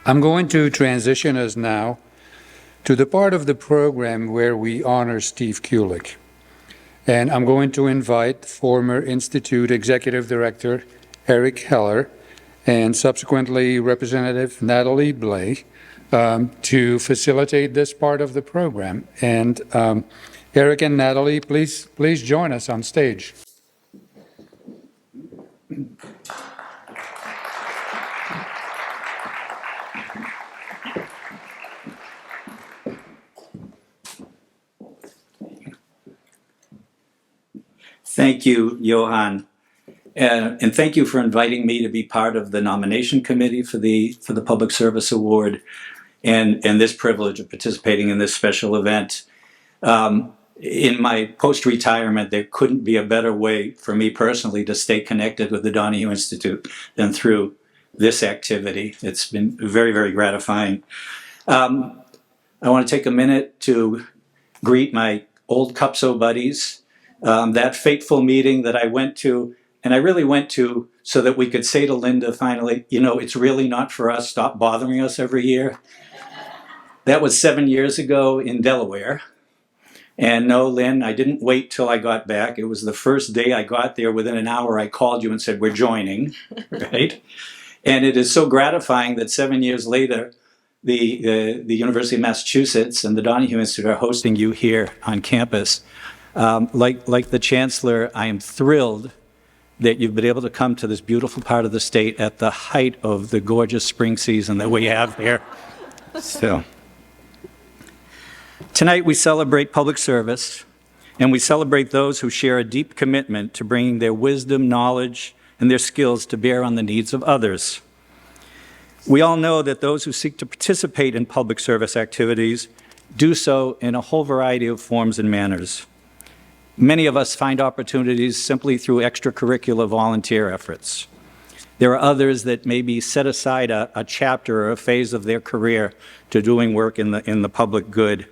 I'm going to transition us now to the part of the program where we honor Steve Kulik. And I'm going to invite former Institute Executive Director Eric Heller and subsequently Representative Natalie Blais to facilitate this part of the program. And Eric and Natalie, please join us on stage. Thank you, Johan. And thank you for inviting me to be part of the nomination committee for the Public Service Award and this privilege of participating in this special event. In my post-retirement, there couldn't be a better way for me personally to stay connected with the Donahue Institute than through this activity. It's been very, very gratifying. I want to take a minute to greet my old CUPSO buddies. That fateful meeting that I went to, and I really went to so that we could say to Linda finally, you know, it's really not for us, stop bothering us every year. That was 7 years ago in Delaware. And no, Lynn, I didn't wait till I got back. It was the first day I got there. Within an hour, I called you and said, we're joining, right? And it is so gratifying that 7 years later, the University of Massachusetts and the Donahue Institute are hosting you here on campus. Like the Chancellor, I am thrilled that you've been able to come to this beautiful part of the state at the height of the gorgeous spring season that we have here. So, tonight we celebrate public service, and we celebrate those who share a deep commitment to bringing their wisdom, knowledge, and their skills to bear on the needs of others. We all know that those who seek to participate in public service activities do so in a whole variety of forms and manners. Many of us find opportunities simply through extracurricular volunteer efforts. There are others that maybe set aside a chapter or a phase of their career to doing work in the public good.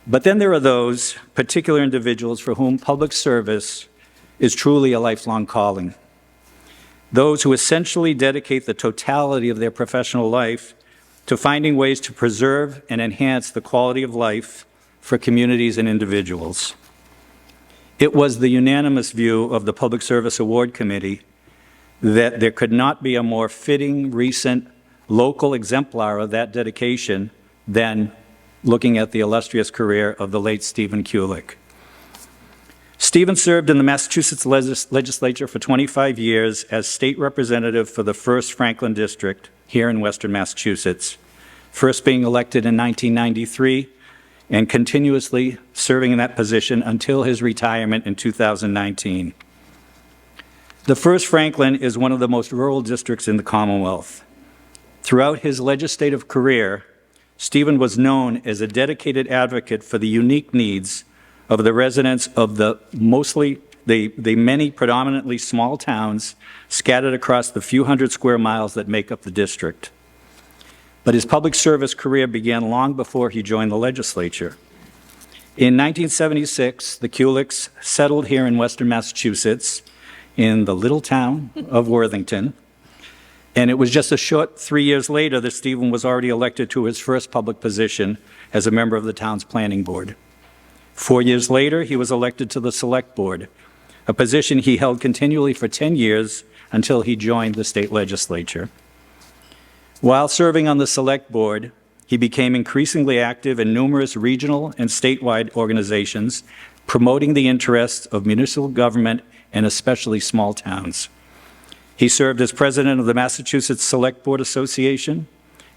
But then there are those particular individuals for whom public service is truly a lifelong calling. Those who essentially dedicate the totality of their professional life to finding ways to preserve and enhance the quality of life for communities and individuals. It was the unanimous view of the Public Service Award Committee that there could not be a more fitting, recent, local exemplar of that dedication than looking at the illustrious career of the late Stephen Kulik. Stephen served in the Massachusetts legislature for 25 years as state representative for the 1st Franklin District here in Western Massachusetts, first being elected in 1993 and continuously serving in that position until his retirement in 2019. The 1st Franklin is one of the most rural districts in the Commonwealth. Throughout his legislative career, Stephen was known as a dedicated advocate for the unique needs of the residents of the many predominantly small towns scattered across the few hundred square miles that make up the district. But his public service career began long before he joined the legislature. In 1976, the Kuliks settled here in Western Massachusetts in the little town of Worthington. And it was just a short 3 years later that Stephen was already elected to his first public position as a member of the town's planning board. 4 years later, he was elected to the select board, a position he held continually for 10 years until he joined the state legislature. While serving on the select board, he became increasingly active in numerous regional and statewide organizations, promoting the interests of municipal government and especially small towns. He served as president of the Massachusetts Select Board Association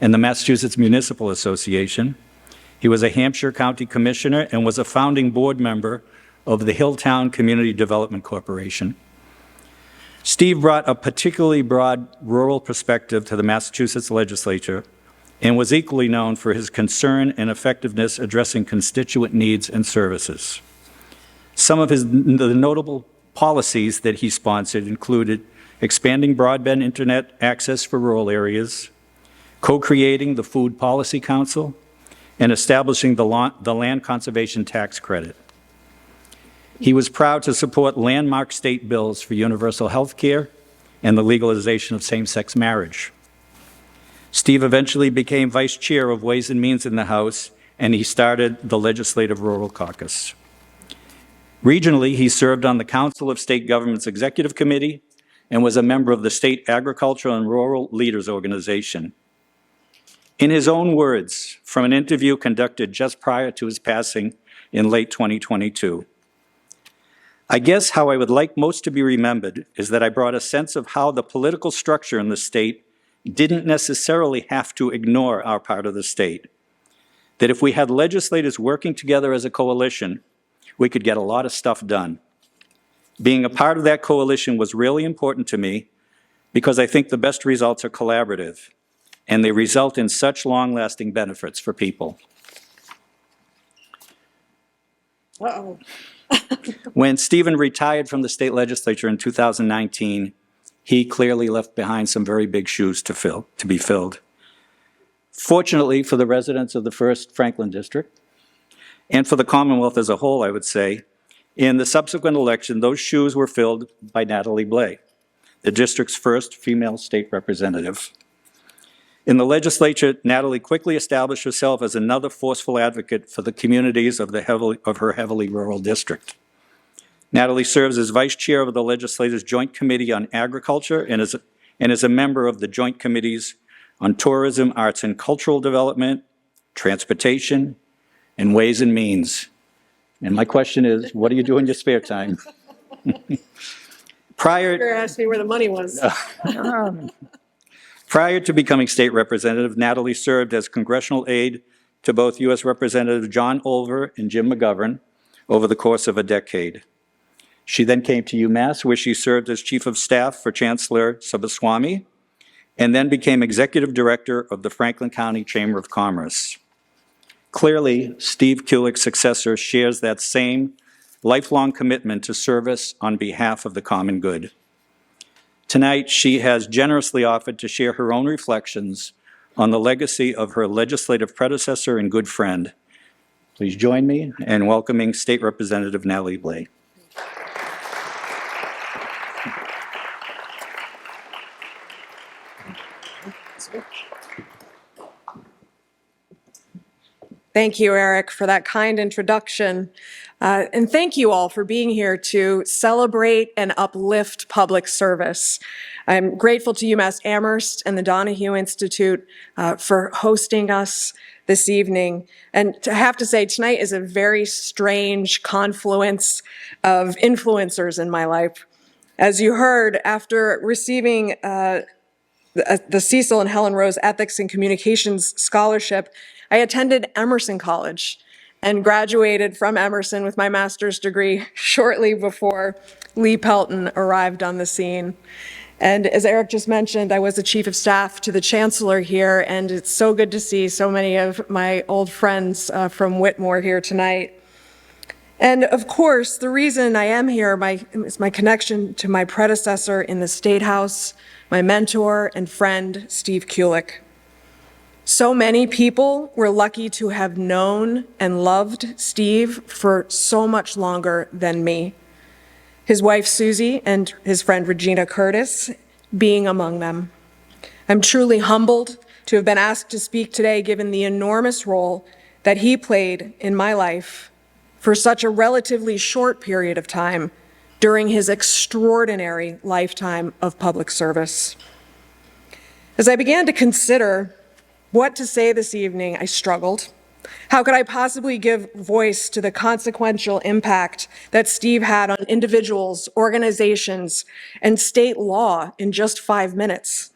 and the Massachusetts Municipal Association. He was a Hampshire County Commissioner and was a founding board member of the Hilltown Community Development Corporation. Steve brought a particularly broad rural perspective to the Massachusetts legislature and was equally known for his concern and effectiveness addressing constituent needs and services. Some of the notable policies that he sponsored included expanding broadband internet access for rural areas, co-creating the Food Policy Council, and establishing the Land Conservation Tax Credit. He was proud to support landmark state bills for universal health care and the legalization of same-sex marriage. Steve eventually became vice chair of Ways and Means in the House, and he started the Legislative Rural Caucus. Regionally, he served on the Council of State Governments Executive Committee and was a member of the State Agricultural and Rural Leaders Organization. In his own words, from an interview conducted just prior to his passing in late 2022, "I guess how I would like most to be remembered is that I brought a sense of how the political structure in the state didn't necessarily have to ignore our part of the state. That if we had legislators working together as a coalition, we could get a lot of stuff done. Being a part of that coalition was really important to me because I think the best results are collaborative, and they result in such long-lasting benefits for people." Uh-oh. When Stephen retired from the state legislature in 2019, he clearly left behind some very big shoes to be filled. Fortunately for the residents of the 1st Franklin District, and for the Commonwealth as a whole, I would say, in the subsequent election, those shoes were filled by Natalie Blais, the district's first female state representative. In the legislature, Natalie quickly established herself as another forceful advocate for the communities of her heavily rural district. Natalie serves as vice chair of the legislature's Joint Committee on Agriculture and is a member of the Joint Committees on Tourism, Arts and Cultural Development, Transportation, and Ways and Means. And my question is, what do you do in your spare time? You're asking me where the money was. Prior to becoming state representative, Natalie served as congressional aide to both U.S. Representative John Olver and Jim McGovern over the course of a decade. She then came to UMass, where she served as chief of staff for Chancellor Subbaswamy, and then became executive director of the Franklin County Chamber of Commerce. Clearly, Steve Kulik's successor shares that same lifelong commitment to service on behalf of the common good. Tonight, she has generously offered to share her own reflections on the legacy of her legislative predecessor and good friend. Please join me in welcoming State Representative Natalie Blais. Thank you, Eric, for that kind introduction. And thank you all for being here to celebrate and uplift public service. I'm grateful to UMass Amherst and the Donahue Institute for hosting us this evening. And I have to say, tonight is a very strange confluence of influencers in my life. As you heard, after receiving the Cecil and Helen Rose Ethics and Communications Scholarship, I attended Emerson College and graduated from Emerson with my master's degree shortly before Lee Pelton arrived on the scene. And as Eric just mentioned, I was the chief of staff to the chancellor here, and it's so good to see so many of my old friends from Whitmore here tonight. And of course, the reason I am here is my connection to my predecessor in the State House, my mentor and friend, Steve Kulik. So many people were lucky to have known and loved Steve for so much longer than me. His wife, Susie, and his friend, Regina Curtis, being among them. I'm truly humbled to have been asked to speak today, given the enormous role that he played in my life for such a relatively short period of time during his extraordinary lifetime of public service. As I began to consider what to say this evening, I struggled. How could I possibly give voice to the consequential impact that Steve had on individuals, organizations, and state law in just 5 minutes?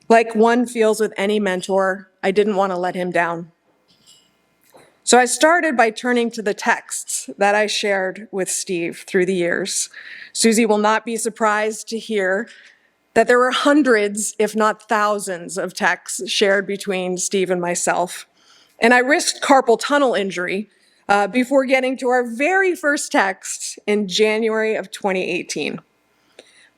Like one feels with any mentor, I didn't want to let him down. So I started by turning to the texts that I shared with Steve through the years. Susie will not be surprised to hear that there were hundreds, if not thousands, of texts shared between Steve and myself. And I risked carpal tunnel injury before getting to our very first text in January of 2018.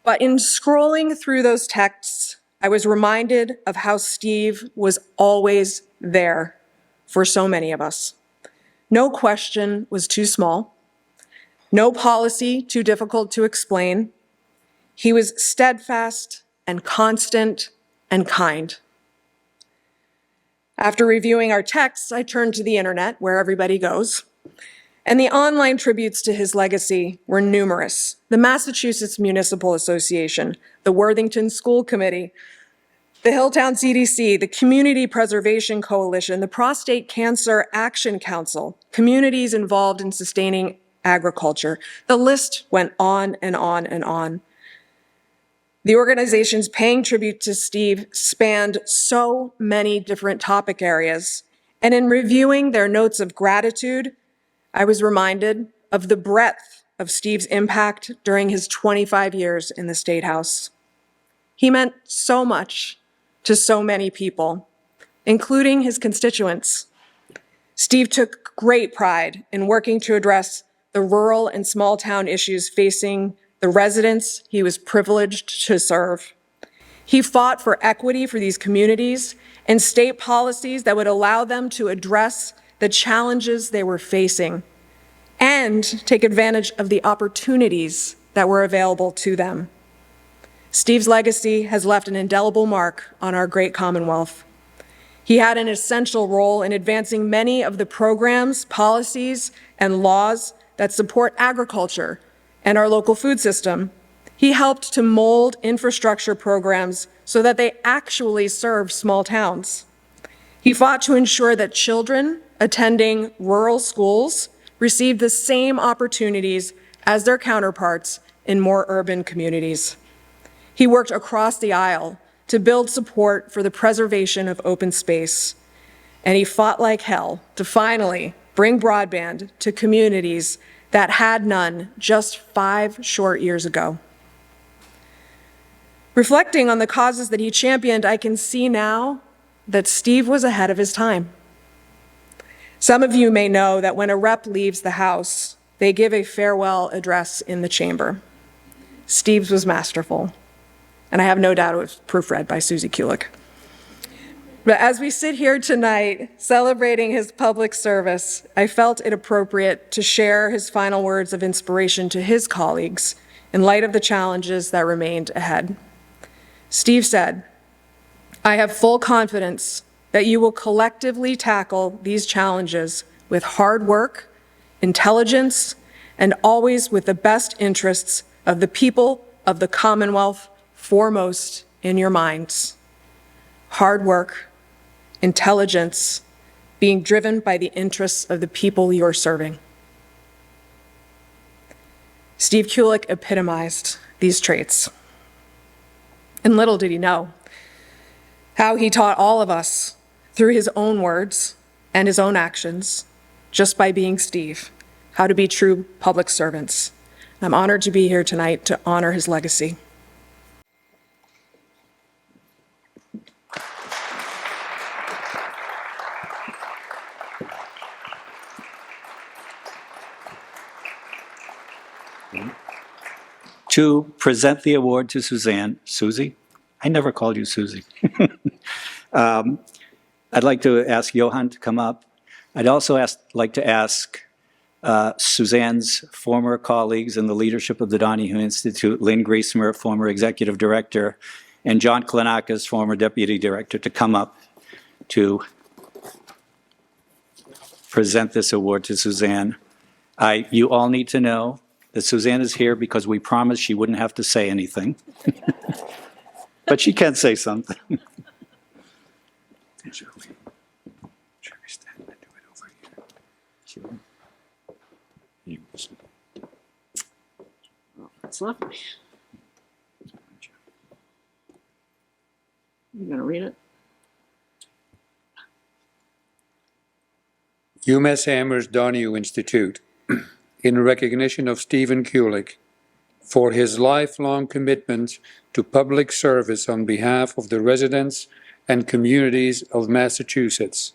But in scrolling through those texts, I was reminded of how Steve was always there for so many of us. No question was too small, no policy too difficult to explain. He was steadfast and constant and kind. After reviewing our texts, I turned to the internet, where everybody goes, and the online tributes to his legacy were numerous. The Massachusetts Municipal Association, the Worthington School Committee, the Hilltown CDC, the Community Preservation Coalition, the Prostate Cancer Action Council, communities involved in sustaining agriculture. The list went on and on and on. The organizations paying tribute to Steve spanned so many different topic areas, and in reviewing their notes of gratitude, I was reminded of the breadth of Steve's impact during his 25 years in the State House. He meant so much to so many people, including his constituents. Steve took great pride in working to address the rural and small town issues facing the residents he was privileged to serve. He fought for equity for these communities and state policies that would allow them to address the challenges they were facing and take advantage of the opportunities that were available to them. Steve's legacy has left an indelible mark on our great Commonwealth. He had an essential role in advancing many of the programs, policies, and laws that support agriculture and our local food system. He helped to mold infrastructure programs so that they actually serve small towns. He fought to ensure that children attending rural schools received the same opportunities as their counterparts in more urban communities. He worked across the aisle to build support for the preservation of open space, and he fought like hell to finally bring broadband to communities that had none just 5 short years ago. Reflecting on the causes that he championed, I can see now that Steve was ahead of his time. Some of you may know that when a rep leaves the House, they give a farewell address in the chamber. Steve's was masterful, and I have no doubt it was proofread by Susie Kulik. But as we sit here tonight celebrating his public service, I felt it appropriate to share his final words of inspiration to his colleagues in light of the challenges that remained ahead. Steve said, "I have full confidence that you will collectively tackle these challenges with hard work, intelligence, and always with the best interests of the people of the Commonwealth foremost in your minds." Hard work, intelligence, being driven by the interests of the people you're serving. Steve Kulik epitomized these traits. And little did he know how he taught all of us through his own words and his own actions, just by being Steve, how to be true public servants. I'm honored to be here tonight to honor his legacy. To present the award to Suzanne, Susie? I never called you Susie. I'd like to ask Johan to come up. I'd also like to ask Suzanne's former colleagues in the leadership of the Donahue Institute, Lynn Griesmer, former executive director, and John Klanakis, former deputy director, to come up to present this award to Suzanne. You all need to know that Suzanne is here because we promised she wouldn't have to say anything. But she can say something. Should we stand and do it over here? Sure. Oh, that's lovely. You gonna read it? UMass Amherst Donahue Institute, in recognition of Stephen Kulik, for his lifelong commitment to public service on behalf of the residents and communities of Massachusetts.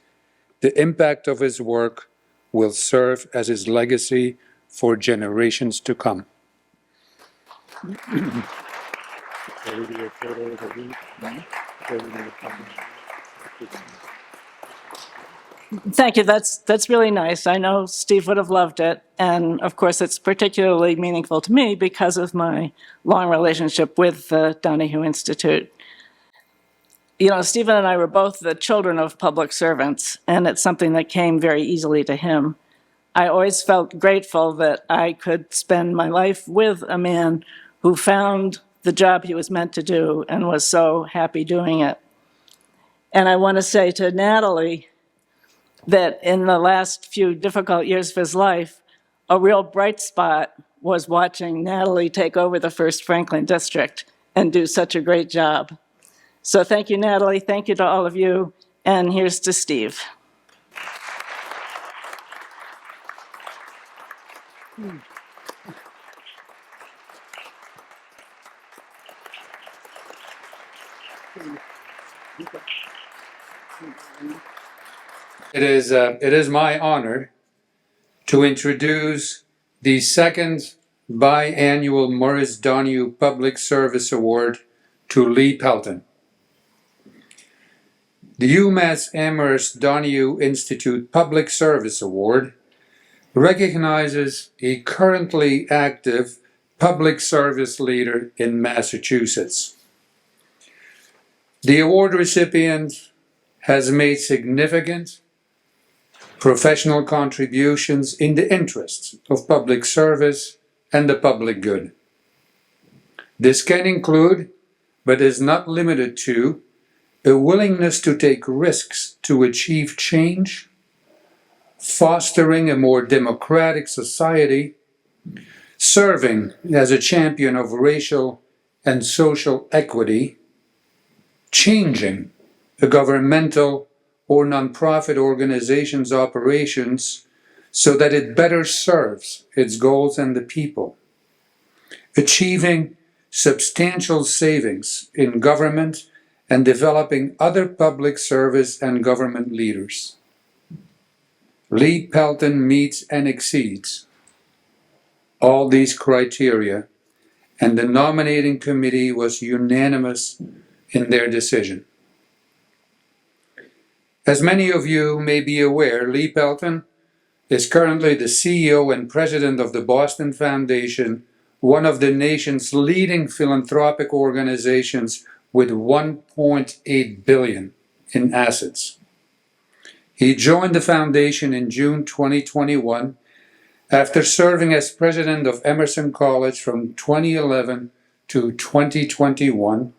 The impact of his work will serve as his legacy for generations to come. Thank you. That's really nice. I know Steve would have loved it. And of course, it's particularly meaningful to me because of my long relationship with the Donahue Institute. You know, Stephen and I were both the children of public servants, and it's something that came very easily to him. I always felt grateful that I could spend my life with a man who found the job he was meant to do and was so happy doing it. And I want to say to Natalie that in the last few difficult years of his life, a real bright spot was watching Natalie take over the First Franklin District and do such a great job. So thank you, Natalie. Thank you to all of you. And here's to Steve. It is my honor to introduce the second biannual Maurice Donahue Public Service Award to Lee Pelton. The UMass Amherst Donahue Institute Public Service Award recognizes a currently active public service leader in Massachusetts. The award recipient has made significant professional contributions in the interests of public service and the public good. This can include, but is not limited to, a willingness to take risks to achieve change, fostering a more democratic society, serving as a champion of racial and social equity, changing a governmental or nonprofit organization's operations so that it better serves its goals and the people, achieving substantial savings in government and developing other public service and government leaders. Lee Pelton meets and exceeds all these criteria, and the nominating committee was unanimous in their decision. As many of you may be aware, Lee Pelton is currently the CEO and president of the Boston Foundation, one of the nation's leading philanthropic organizations with $1.8 billion in assets. He joined the foundation in June 2021 after serving as president of Emerson College from 2011 to 2021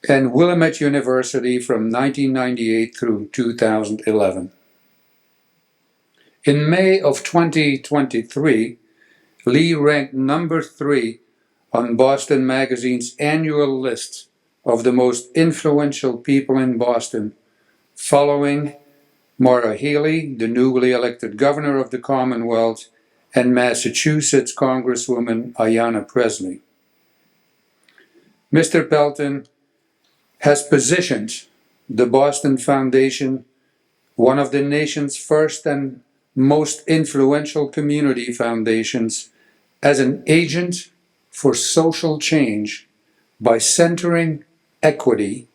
and Willamette University from 1998 through 2011. In May of 2023, Lee ranked number 3 on Boston Magazine's annual list of the most influential people in Boston, following Maura Healey, the newly elected governor of the Commonwealth, and Massachusetts Congresswoman Ayanna Pressley. Mr. Pelton has positioned the Boston Foundation, one of the nation's first and most influential community foundations, as an agent for social change by centering equity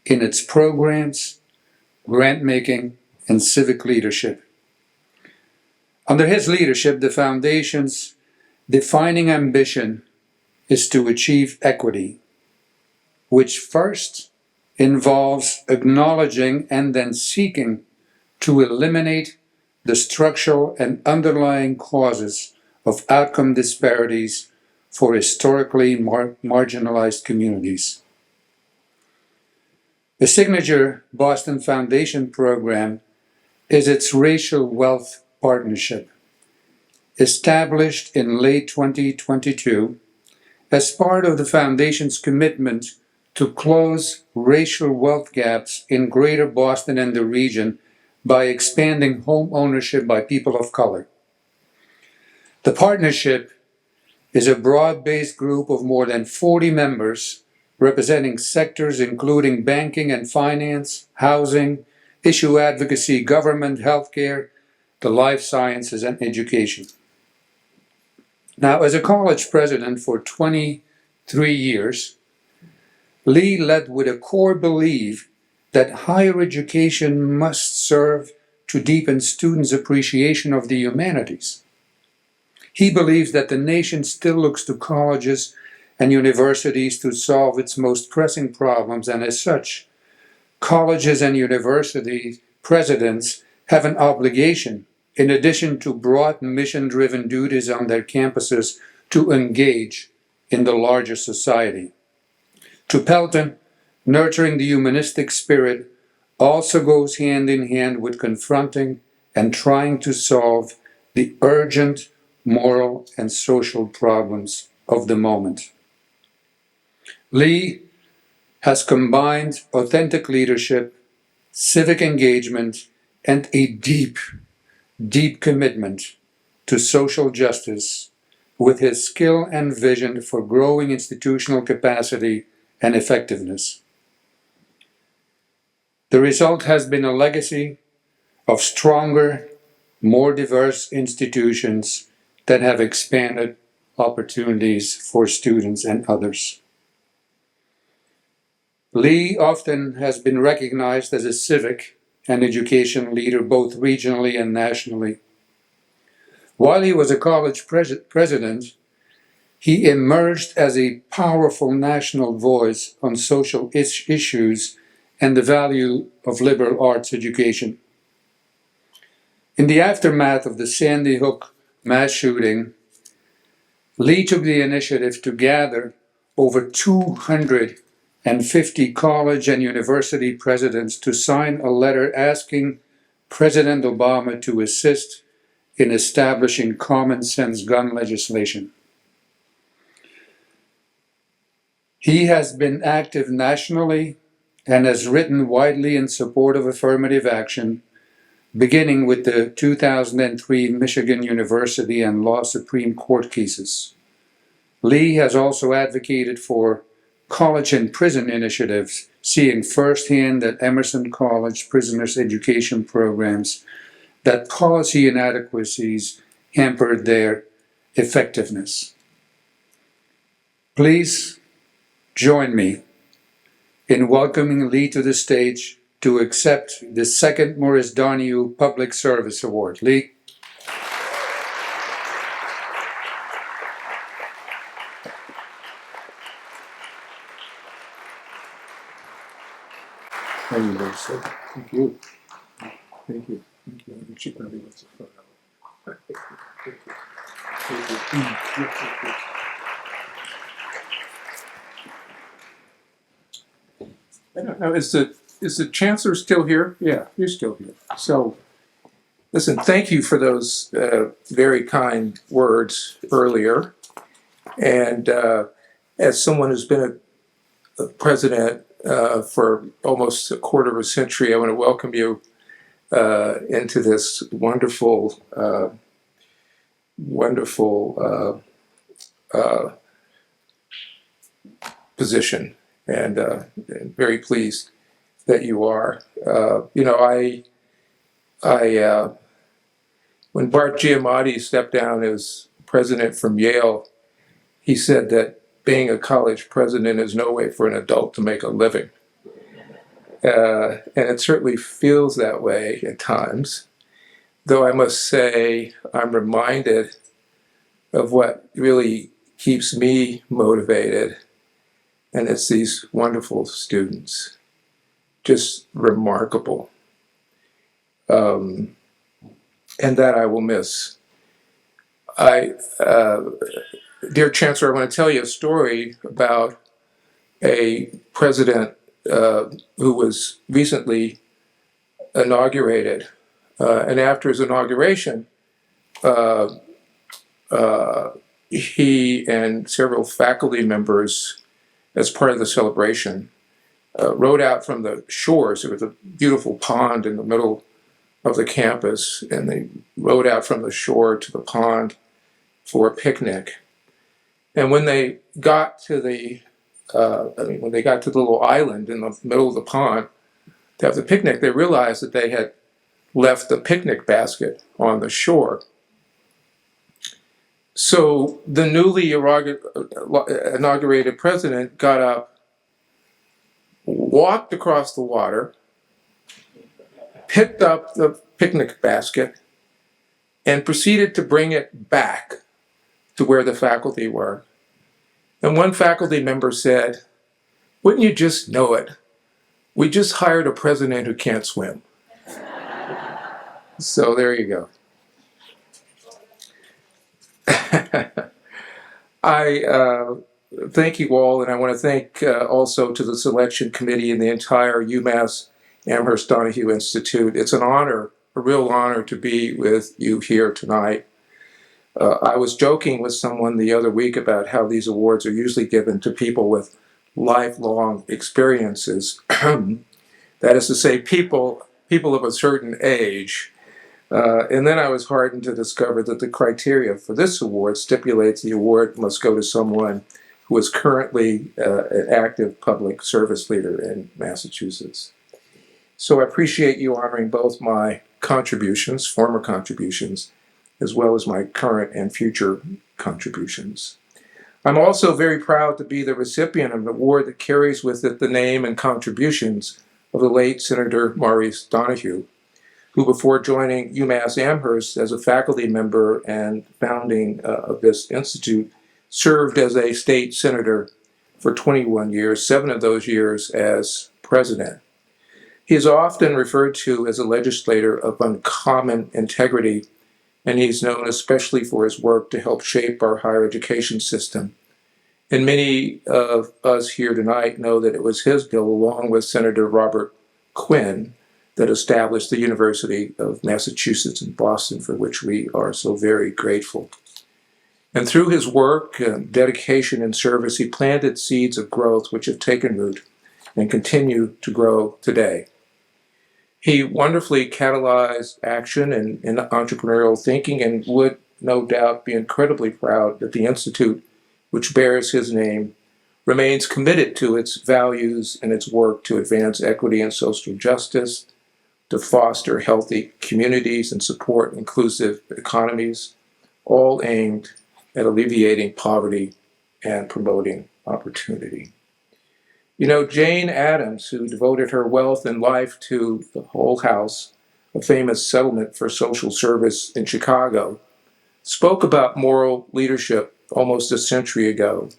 in its programs, grant-making, and civic leadership. Under his leadership, the Foundation's defining ambition is to achieve equity, which first involves acknowledging and then seeking to eliminate the structural and underlying causes of outcome disparities for historically marginalized communities. The signature Boston Foundation program is its Racial Wealth Partnership, established in late 2022 as part of the Foundation's commitment to close racial wealth gaps in Greater Boston and the region by expanding home ownership by people of color. The partnership is a broad-based group of more than 40 members representing sectors including banking and finance, housing, issue advocacy, government, healthcare, the life sciences, and education. Now, as a college president for 23 years, Lee led with a core belief that higher education must serve to deepen students' appreciation of the humanities. He believes that the nation still looks to colleges and universities to solve its most pressing problems, and as such, colleges and university presidents have an obligation, in addition to broad mission-driven duties on their campuses, to engage in the larger society. To Pelton, nurturing the humanistic spirit also goes hand in hand with confronting and trying to solve the urgent moral and social problems of the moment. Lee has combined authentic leadership, civic engagement, and a deep, deep commitment to social justice with his skill and vision for growing institutional capacity and effectiveness. The result has been a legacy of stronger, more diverse institutions that have expanded opportunities for students and others. Lee often has been recognized as a civic and education leader both regionally and nationally. While he was a college president, he emerged as a powerful national voice on social issues and the value of liberal arts education. In the aftermath of the Sandy Hook mass shooting, Lee took the initiative to gather over 250 college and university presidents to sign a letter asking President Obama to assist in establishing common sense gun legislation. He has been active nationally and has written widely in support of affirmative action, beginning with the 2003 Michigan University and Law Supreme Court cases. Lee has also advocated for college and prison initiatives, seeing firsthand at Emerson College prisoners' education programs that policy inadequacies hampered their effectiveness. Please join me in welcoming Lee to the stage to accept the second Maurice Donahue Public Service Award. Lee. There you go, sir. Thank you. Thank you. Thank you. I think she probably wants a photo. Thank you. Thank you. I don't know, is the chancellor still here? Yeah, you're still here. So, listen, thank you for those very kind words earlier. And as someone who's been a president for almost a quarter of a century, I want to welcome you into this wonderful, position. And very pleased that you are. When Bart Giamatti stepped down as president from Yale, he said that being a college president is no way for an adult to make a living. And it certainly feels that way at times, though I must say I'm reminded of what really keeps me motivated. And it's these wonderful students, just remarkable. And that I will miss. Dear Chancellor, I want to tell you a story about a president who was recently inaugurated. And after his inauguration, he and several faculty members, as part of the celebration, rode out from the shores. There was a beautiful pond in the middle of the campus, and they rode out from the shore to the pond for a picnic. And when they got to the little island in the middle of the pond to have the picnic, they realized that they had left the picnic basket on the shore. So the newly inaugurated president got up, walked across the water, picked up the picnic basket, and proceeded to bring it back to where the faculty were. And one faculty member said, "Wouldn't you just know it? We just hired a president who can't swim. So there you go. I thank you all, and I want to thank also to the selection committee and the entire UMass Amherst Donahue Institute. It's an honor, a real honor to be with you here tonight. I was joking with someone the other week about how these awards are usually given to people with lifelong experiences. That is to say, people of a certain age. And then I was heartened to discover that the criteria for this award stipulates the award must go to someone who is currently an active public service leader in Massachusetts. So I appreciate you honoring both my contributions, former contributions, as well as my current and future contributions. I'm also very proud to be the recipient of an award that carries with it the name and contributions of the late Senator Maurice Donahue, who before joining UMass Amherst as a faculty member and founding of this institute, served as a state senator for 21 years, 7 of those years as president. He is often referred to as a legislator of uncommon integrity, and he's known especially for his work to help shape our higher education system. And many of us here tonight know that it was his bill, along with Senator Robert Quinn, that established the University of Massachusetts in Boston, for which we are so very grateful. And through his work, dedication, and service, he planted seeds of growth which have taken root and continue to grow today. He wonderfully catalyzed action and entrepreneurial thinking, and would no doubt be incredibly proud that the Institute, which bears his name, remains committed to its values and its work to advance equity and social justice, to foster healthy communities and support inclusive economies, all aimed at alleviating poverty and promoting opportunity. You know, Jane Addams, who devoted her wealth and life to the Hull House, a famous settlement for social service in Chicago, spoke about moral leadership almost a century ago.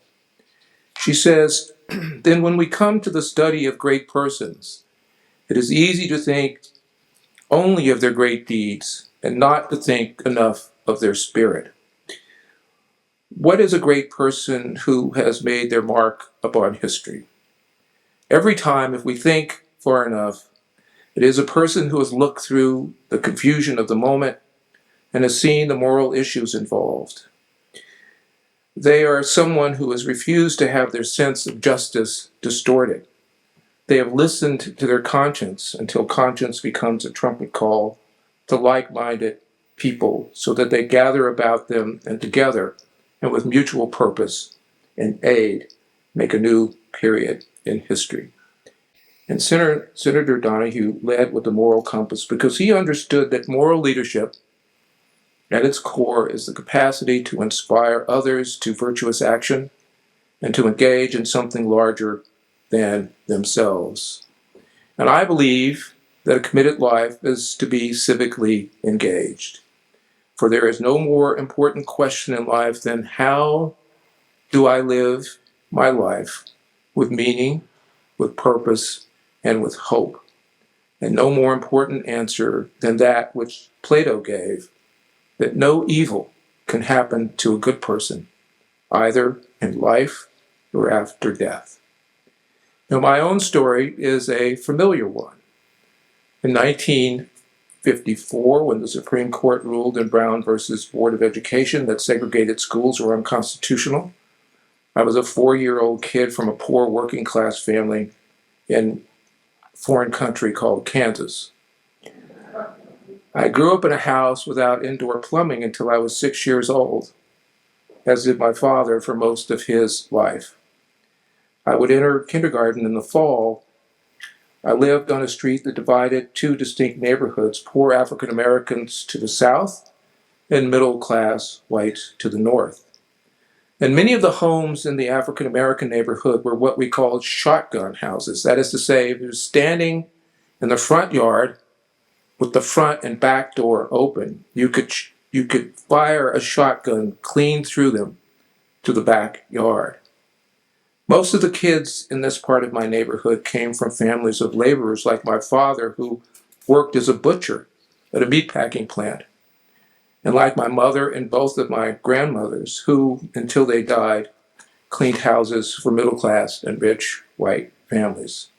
She says, "Then when we come to the study of great persons, it is easy to think only of their great deeds and not to think enough of their spirit. What is a great person who has made their mark upon history? Every time, if we think far enough, it is a person who has looked through the confusion of the moment and has seen the moral issues involved. They are someone who has refused to have their sense of justice distorted. They have listened to their conscience until conscience becomes a trumpet call to like-minded people so that they gather about them and together and with mutual purpose and aid make a new period in history." And Senator Donahue led with the moral compass because he understood that moral leadership at its core is the capacity to inspire others to virtuous action and to engage in something larger than themselves. And I believe that a committed life is to be civically engaged. For there is no more important question in life than how do I live my life with meaning, with purpose, and with hope. And no more important answer than that which Plato gave, that no evil can happen to a good person, either in life or after death. Now, my own story is a familiar one. In 1954, when the Supreme Court ruled in Brown versus Board of Education that segregated schools were unconstitutional, I was a 4-year-old kid from a poor working class family in a foreign country called Kansas. I grew up in a house without indoor plumbing until I was 6 years old, as did my father for most of his life. I would enter kindergarten in the fall. I lived on a street that divided 2 distinct neighborhoods, poor African Americans to the south and middle-class whites to the north. And many of the homes in the African American neighborhood were what we called shotgun houses. That is to say, if you're standing in the front yard with the front and back door open, you could fire a shotgun clean through them to the backyard. Most of the kids in this part of my neighborhood came from families of laborers like my father, who worked as a butcher at a meatpacking plant, and like my mother and both of my grandmothers, who, until they died, cleaned houses for middle-class and rich white families.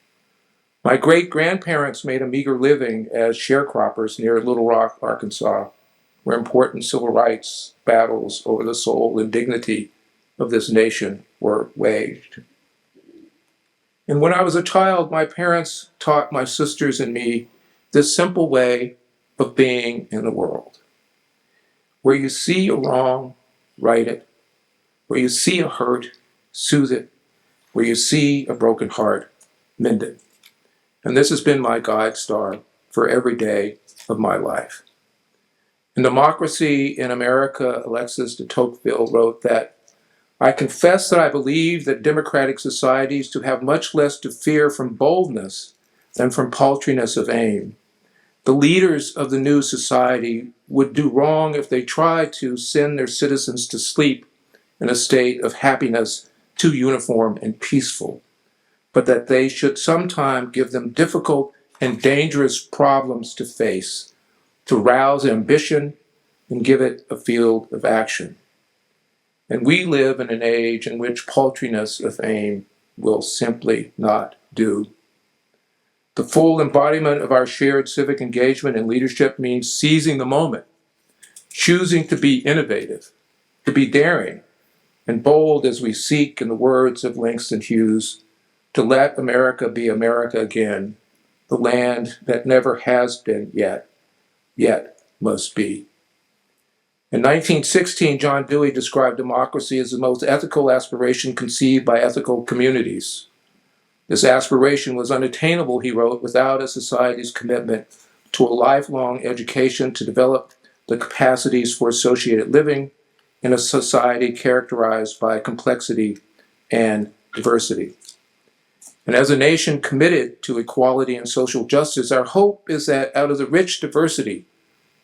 My great-grandparents made a meager living as sharecroppers near Little Rock, Arkansas, where important civil rights battles over the soul and dignity of this nation were waged. And when I was a child, my parents taught my sisters and me this simple way of being in the world. Where you see a wrong, right it. Where you see a hurt, soothe it. Where you see a broken heart, mend it. And this has been my guide star for every day of my life. In Democracy in America, Alexis de Tocqueville wrote that, "I confess that I believe that democratic societies to have much less to fear from boldness than from paltriness of aim. The leaders of the new society would do wrong if they tried to send their citizens to sleep in a state of happiness too uniform and peaceful, but that they should sometime give them difficult and dangerous problems to face, to rouse ambition and give it a field of action." And we live in an age in which paltriness of aim will simply not do. The full embodiment of our shared civic engagement and leadership means seizing the moment, choosing to be innovative, to be daring and bold as we seek, in the words of Langston Hughes, to let America be America again, the land that never has been yet must be. In 1916, John Dewey described democracy as the most ethical aspiration conceived by ethical communities. This aspiration was unattainable, he wrote, without a society's commitment to a lifelong education to develop the capacities for associated living in a society characterized by complexity and diversity. And as a nation committed to equality and social justice, our hope is that out of the rich diversity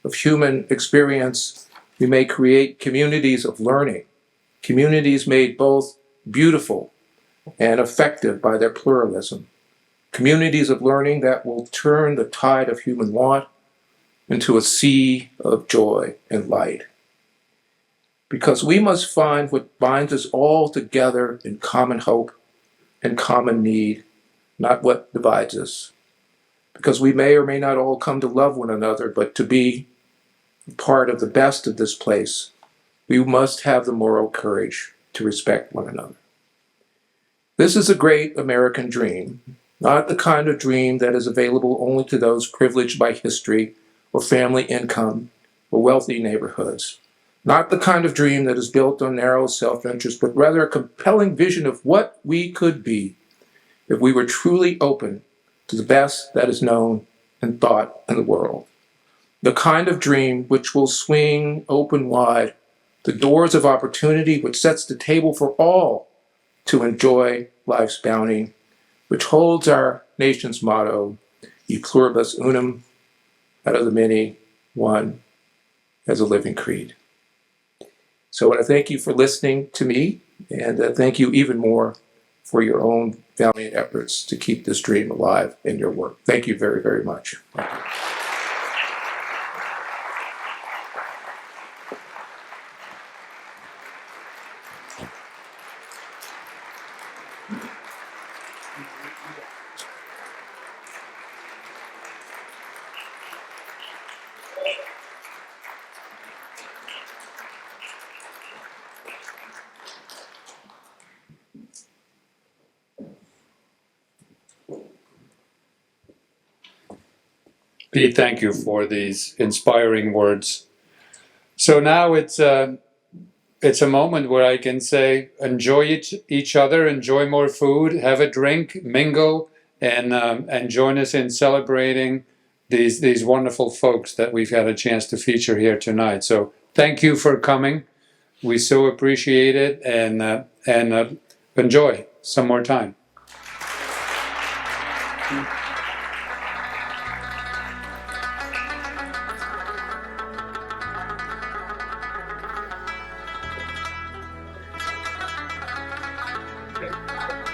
of human experience, we may create communities of learning, communities made both beautiful and effective by their pluralism, communities of learning that will turn the tide of human want into a sea of joy and light. Because we must find what binds us all together in common hope and common need, not what divides us. Because we may or may not all come to love one another, but to be part of the best of this place, we must have the moral courage to respect one another. This is a great American dream, not the kind of dream that is available only to those privileged by history or family income or wealthy neighborhoods. Not the kind of dream that is built on narrow self-interest, but rather a compelling vision of what we could be if we were truly open to the best that is known and thought in the world. The kind of dream which will swing open wide the doors of opportunity, which sets the table for all to enjoy life's bounty, which holds our nation's motto, E pluribus unum, out of the many, one, as a living creed. So I want to thank you for listening to me, and thank you even more for your own valiant efforts to keep this dream alive in your work. Thank you very, very much. Thank you. Pete, thank you for these inspiring words. So now it's a moment where I can say, enjoy each other, enjoy more food, have a drink, mingle, and join us in celebrating these wonderful folks that we've had a chance to feature here tonight. So thank you for coming. We so appreciate it, and enjoy some more time. Okay.